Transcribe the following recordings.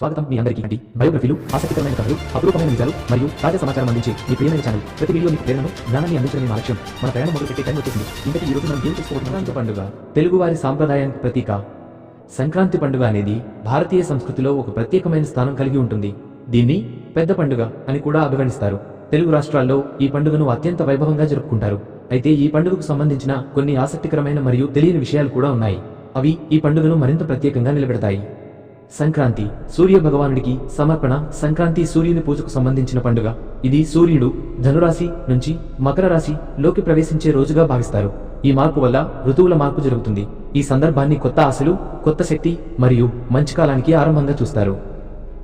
స్వాగతం మీ అందరికీ అండి. బయోగ్రఫీలు, ఆసక్తికరమైన కథలు, అపురూపమైన నిజాలు మరియు తాజా సమాచారం అందించే మీ ప్రియమైన ఛానల్. ప్రతి వీడియో మీకు ప్రేరణను, జ్ఞానాన్ని అందించడం మా లక్ష్యం. మన ప్రయాణం మొదలుపెట్టే టైం వచ్చేసింది. ఇంతకీ ఈ రోజు మనం ఏం చేసుకోబోతున్నాం? సంక్రాంతి పండుగ తెలుగువారి సాంప్రదాయానికి ప్రతీక. సంక్రాంతి పండుగ అనేది భారతీయ సంస్కృతిలో ఒక ప్రత్యేకమైన స్థానం కలిగి ఉంటుంది. దీన్ని పెద్ద పండుగ అని కూడా అభివర్ణిస్తారు. తెలుగు రాష్ట్రాల్లో ఈ పండుగను అత్యంత వైభవంగా జరుపుకుంటారు. అయితే ఈ పండుగకు సంబంధించిన కొన్ని ఆసక్తికరమైన మరియు తెలియని విషయాలు కూడా ఉన్నాయి. అవి ఈ పండుగను మరింత ప్రత్యేకంగా నిలబెడతాయి. సంక్రాంతి సూర్య భగవానుడికి సమర్పణ. సంక్రాంతి సూర్యుని పూజకు సంబంధించిన పండుగ. ఇది సూర్యుడు ధనురాశి నుంచి మకర రాశిలోకి ప్రవేశించే రోజుగా భావిస్తారు. ఈ మార్పు వల్ల ఋతువుల మార్పు జరుగుతుంది. ఈ సందర్భాన్ని కొత్త ఆశలు, కొత్త శక్తి మరియు మంచి కాలానికి ఆరంభంగా చూస్తారు.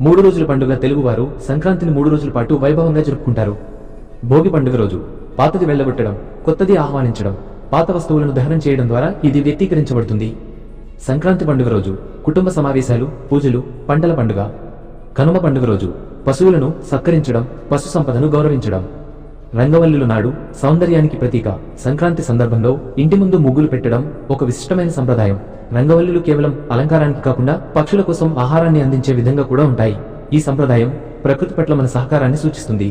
3 రోజుల పండుగ. తెలుగువారు సంక్రాంతిని 3 రోజుల పాటు వైభవంగా జరుపుకుంటారు. భోగి పండుగ రోజు పాతది వెళ్లగొట్టడం, కొత్తది ఆహ్వానించడం, పాత వస్తువులను దహనం చేయడం ద్వారా ఇది వ్యక్తీకరించబడుతుంది. సంక్రాంతి పండుగ రోజు కుటుంబ సమావేశాలు, పూజలు, పంటల పండుగ. కనుమ పండుగ రోజు పశువులను సత్కరించడం, పశు సంపదను గౌరవించడం. రంగవల్లుల నాడు సౌందర్యానికి ప్రతీక. సంక్రాంతి సందర్భంలో ఇంటి ముందు ముగ్గులు పెట్టడం ఒక విశిష్టమైన సంప్రదాయం. రంగవల్లులు కేవలం అలంకారానికి కాకుండా పక్షుల కోసం ఆహారాన్ని అందించే విధంగా కూడా ఉంటాయి. ఈ సంప్రదాయం ప్రకృతి పట్ల మన సహకారాన్ని సూచిస్తుంది.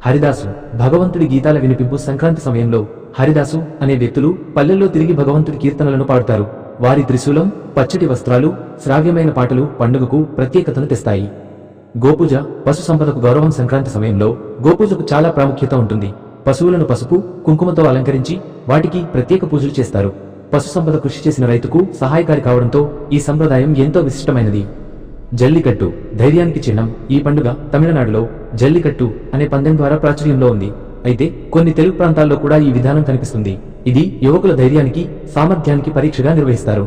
హరిదాసు భగవంతుడి గీతాల వినిపింపు. సంక్రాంతి సమయంలో హరిదాసు అనే వ్యక్తులు పల్లెల్లో తిరిగి భగవంతుడి కీర్తనలను పాడుతారు. వారి త్రిశూలం, పచ్చటి వస్త్రాలు, శ్రావ్యమైన పాటలు పండుగకు ప్రత్యేకతను తెస్తాయి. గోపూజ పశు సంపదకు గౌరవం. సంక్రాంతి సమయంలో గోపూజకు చాలా ప్రాముఖ్యత ఉంటుంది. పశువులను పసుపు, కుంకుమతో అలంకరించి వాటికి ప్రత్యేక పూజలు చేస్తారు. పశు సంపద కృషి చేసిన రైతుకు సహాయకారి కావడంతో ఈ సంప్రదాయం ఎంతో విశిష్టమైనది. జల్లికట్టు ధైర్యానికి చిహ్నం. ఈ పండుగ తమిళనాడులో జల్లికట్టు అనే పందెం ద్వారా ప్రాచుర్యంలో ఉంది. అయితే కొన్ని తెలుగు ప్రాంతాల్లో కూడా ఈ విధానం కనిపిస్తుంది. ఇది యువకుల ధైర్యానికి, సామర్థ్యానికి పరీక్షగా నిర్వహిస్తారు.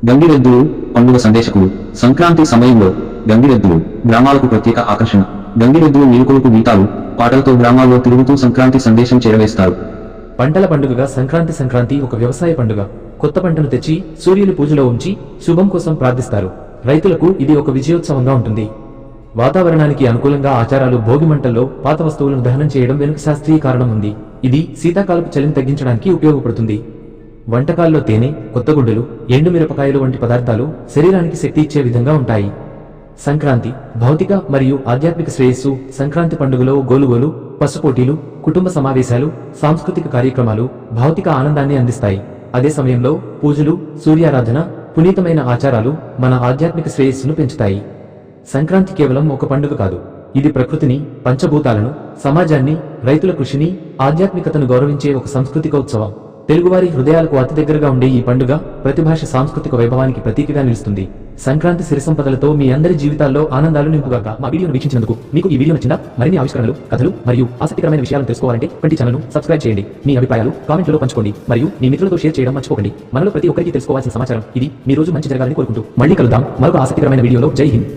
గంగిరెద్దులు పండుగ సందేశకులు. సంక్రాంతి సమయంలో గంగిరెద్దులు గ్రామాలకు ప్రత్యేక ఆకర్షణ. గంగిరెద్దులు మేలుకొలుపు గీతాలు, పాటలతో గ్రామాల్లో తిరుగుతూ సంక్రాంతి సందేశం చేరవేస్తారు. పంటల పండుగగా సంక్రాంతి ఒక వ్యవసాయ పండుగ. కొత్త పంటను తెచ్చి సూర్యుని పూజలో ఉంచి శుభం కోసం ప్రార్థిస్తారు. రైతులకు ఇది ఒక విజయోత్సవంగా ఉంటుంది. వాతావరణానికి అనుకూలంగా ఆచారాలు. భోగి మంటల్లో పాత వస్తువులను దహనం చేయడం వెనుక శాస్త్రీయ కారణం ఉంది. ఇది శీతాకాలపు చలిని తగ్గించడానికి ఉపయోగపడుతుంది. వంటకాల్లో తేనె, కొత్త గుడ్డలు, ఎండు మిరపకాయలు వంటి పదార్థాలు శరీరానికి శక్తి ఇచ్చే విధంగా ఉంటాయి. సంక్రాంతి భౌతిక మరియు ఆధ్యాత్మిక శ్రేయస్సు. సంక్రాంతి పండుగలో గోలుగోలు, పసుపోటీలు, కుటుంబ సమావేశాలు, సాంస్కృతిక కార్యక్రమాలు భౌతిక ఆనందాన్ని అందిస్తాయి. అదే సమయంలో పూజలు, సూర్యారాధన, పునీతమైన ఆచారాలు మన ఆధ్యాత్మిక శ్రేయస్సును పెంచుతాయి. సంక్రాంతి కేవలం ఒక పండుగ కాదు. ఇది ప్రకృతిని, పంచభూతాలను, సమాజాన్ని, రైతుల కృషిని, ఆధ్యాత్మికతను గౌరవించే ఒక సాంస్కృతిక ఉత్సవం. తెలుగువారి హృదయాలకు అతి దగ్గరగా ఉండే ఈ పండుగ ప్రతిభాష సాంస్కృతిక వైభవానికి ప్రతీకగా నిలుస్తుంది. సంక్రాంతి సిరి సంపదలతో మీ అందరి జీవితాల్లో ఆనందాలు నింపుగాక. మా వీడియోను వీక్షించినందుకు మీకు ఈ వీడియో నచ్చిందా? మరిన్ని ఆవిష్కరణలు, కథలు మరియు ఆసక్తికరమైన విషయాలను తెలుసుకోవాలంటే ఛానల్ను సబ్స్క్రైబ్ చేయండి. మీ అభిప్రాయాలు కామెంట్లలో పంచుకోండి మరియు మీ మిత్రులతో షేర్ చేయడం మర్చిపోకండి. మనలో ప్రతి ఒక్కరికి తెలుసుకోవాల్సిన సమాచారం ఇది. మీ రోజు మంచి జరగాలని కోరుకుంటూ మళ్ళీ కలుద్దాం మరొక ఆసక్తికరమైన వీడియోలో. జై హింద్.